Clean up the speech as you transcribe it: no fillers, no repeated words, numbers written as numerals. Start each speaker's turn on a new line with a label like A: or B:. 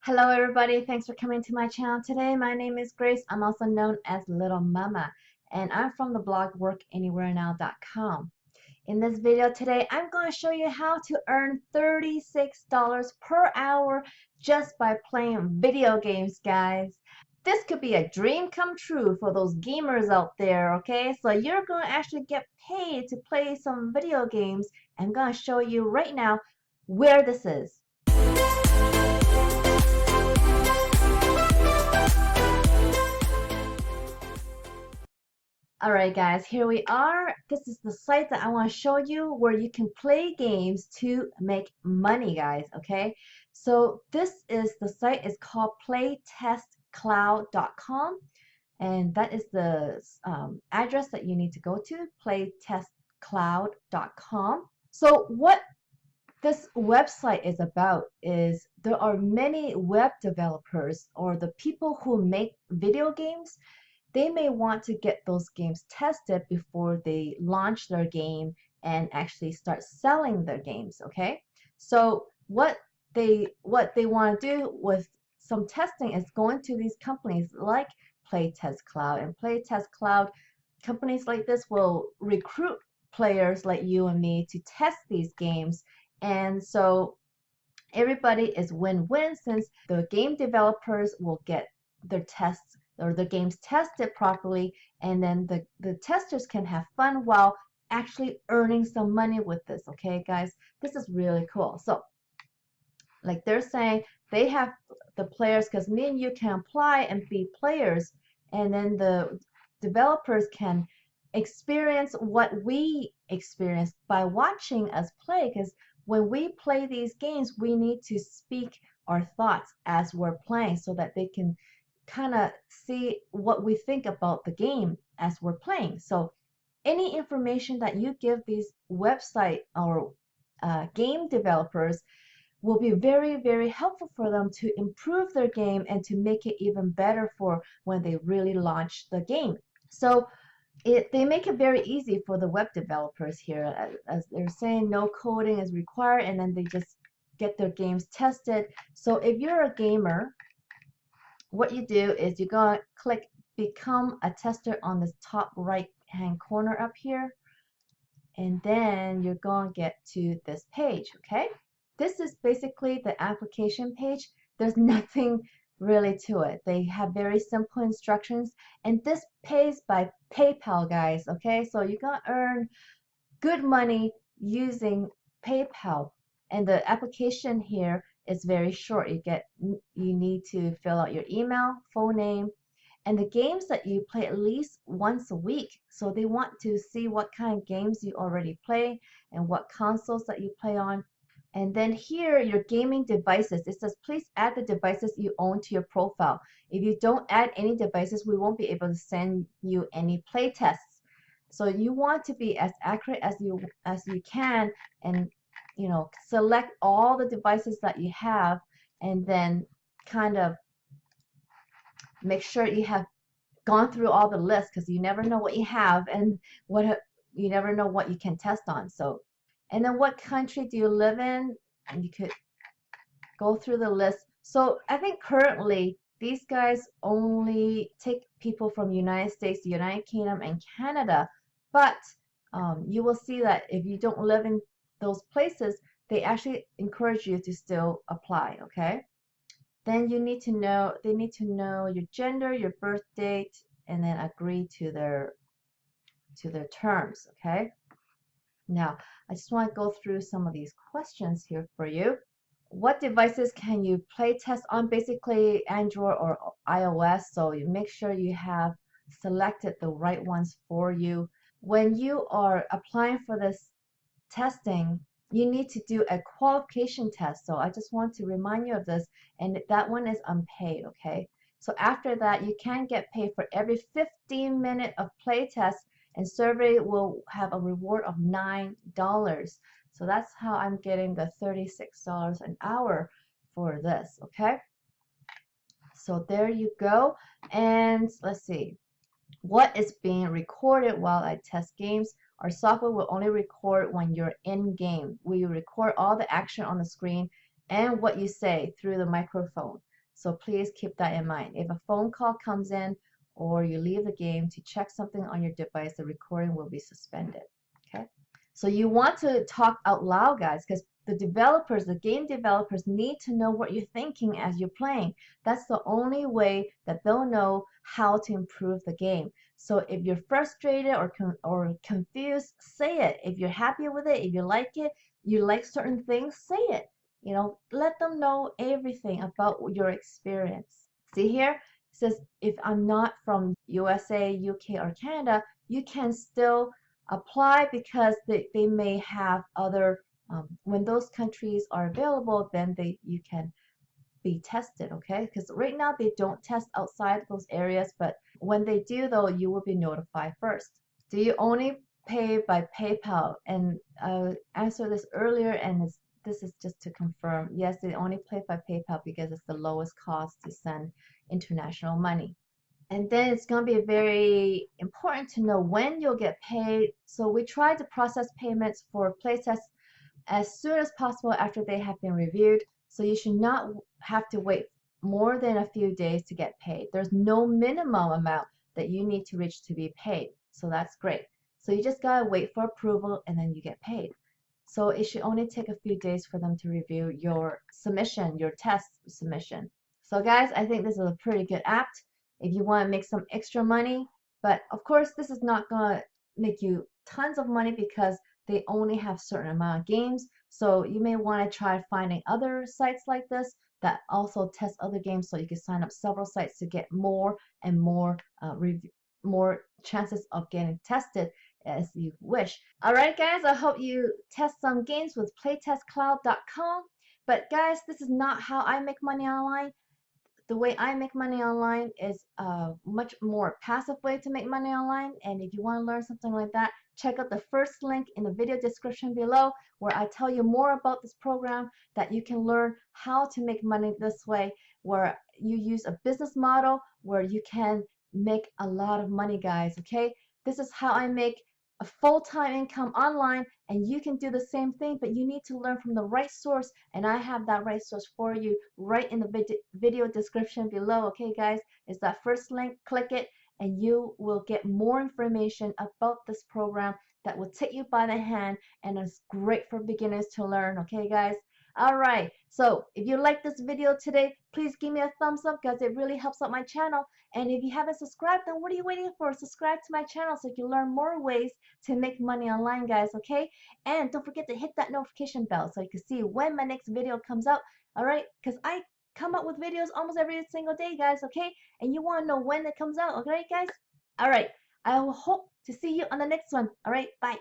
A: Hello everybody, thanks for coming to my channel today. My name is Grace. I'm also known as Littlemama, and I'm from the blog workanywherenow.com. In this video today, I'm going to show you how to earn $36 per hour just by playing video games, guys. This could be a dream come true for those gamers out there, okay? So you're going to actually get paid to play some video games. I'm going to show you right now where this is. Alright guys, here we are. This is the site that I want to show you where you can play games to make money, guys, okay? So this is the site is called playtestcloud.com, and that is the address that you need to go to, playtestcloud.com. So what this website is about is there are many web developers or the people who make video games. They may want to get those games tested before they launch their game and actually start selling their games, okay? So what they want to do with some testing is going to these companies like Playtest Cloud, and Playtest Cloud companies like this will recruit players like you and me to test these games, and so everybody is win-win since the game developers will get their tests or the games tested properly, and then the testers can have fun while actually earning some money with this. Okay guys, this is really cool. So like they're saying they have the players, because me and you can apply and be players, and then the developers can experience what we experience by watching us play, because when we play these games we need to speak our thoughts as we're playing so that they can kind of see what we think about the game as we're playing. So any information that you give these website or game developers will be very, very helpful for them to improve their game and to make it even better for when they really launch the game. So they make it very easy for the web developers here, as they're saying no coding is required, and then they just get their games tested. So if you're a gamer, what you do is you're going to click become a tester on this top right hand corner up here, and then you're going to get to this page. Okay, this is basically the application page. There's nothing really to it. They have very simple instructions, and this pays by PayPal, guys. Okay, so you're going to earn good money using PayPal, and the application here is very short. You need to fill out your email, full name, and the games that you play at least once a week. So they want to see what kind of games you already play and what consoles that you play on. And then here, your gaming devices. It says, please add the devices you own to your profile. If you don't add any devices, we won't be able to send you any play tests. So you want to be as accurate as you can, and select all the devices that you have, and then kind of make sure you have gone through all the lists, because you never know what you have and you never know what you can test on. So, and then what country do you live in, and you could go through the list. So I think currently these guys only take people from United States, the United Kingdom, and Canada, but you will see that if you don't live in those places, they actually encourage you to still apply. Okay, then they need to know your gender, your birth date, and then agree to their terms. Okay, now I just want to go through some of these questions here for you. What devices can you play test on? Basically Android or iOS, so you make sure you have selected the right ones for you. When you are applying for this testing, you need to do a qualification test. So I just want to remind you of this, and that one is unpaid. Okay, so after that you can get paid for every 15 minutes of play test, and survey will have a reward of $9. So that's how I'm getting the $36 an hour for this. Okay, so there you go. And let's see what is being recorded while I test games. Our software will only record when you're in game. We record all the action on the screen and what you say through the microphone. So please keep that in mind. If a phone call comes in or you leave the game to check something on your device, the recording will be suspended. Okay? So you want to talk out loud, guys, because the developers, the game developers need to know what you're thinking as you're playing. That's the only way that they'll know how to improve the game. So if you're frustrated or confused, say it. If you're happy with it, if you like certain things, say it. You know, let them know everything about your experience. See here, it says if I'm not from USA, UK, or Canada, you can still apply because they may have other when those countries are available, then you can be tested, okay? Because right now they don't test outside those areas, but when they do, though, you will be notified first. Do you only pay by PayPal? And I answered this earlier, and this is just to confirm. Yes, they only pay by PayPal because it's the lowest cost to send international money. And then it's going to be very important to know when you'll get paid. So we try to process payments for playtests as soon as possible after they have been reviewed. So you should not have to wait more than a few days to get paid. There's no minimum amount that you need to reach to be paid. So that's great. So you just gotta wait for approval and then you get paid. So it should only take a few days for them to review your submission, your test submission. So guys, I think this is a pretty good app if you want to make some extra money. But of course, this is not gonna make you tons of money because they only have certain amount of games. So you may want to try finding other sites like this that also test other games, so you can sign up several sites to get more and more more chances of getting tested as you wish. All right, guys, I hope you test some games with playtestcloud.com. But guys, this is not how I make money online. The way I make money online is a much more passive way to make money online. And if you want to learn something like that, check out the first link in the video description below, where I tell you more about this program that you can learn how to make money this way, where you use a business model where you can make a lot of money, guys. Okay, this is how I make a full-time income online, and you can do the same thing, but you need to learn from the right source, and I have that right source for you right in the video description below. Okay, guys, it's that first link. Click it and you will get more information about this program that will take you by the hand, and it's great for beginners to learn. Okay, guys. All right, so if you like this video today, please give me a thumbs up because it really helps out my channel. And if you haven't subscribed, then what are you waiting for? Subscribe to my channel so you can learn more ways to make money online, guys. Okay, and don't forget to hit that notification bell so you can see when my next video comes out. All right, because I come up with videos almost every single day, guys. Okay, and you want to know when it comes out. Okay, guys. All right, I will hope to see you on the next one. All right, bye.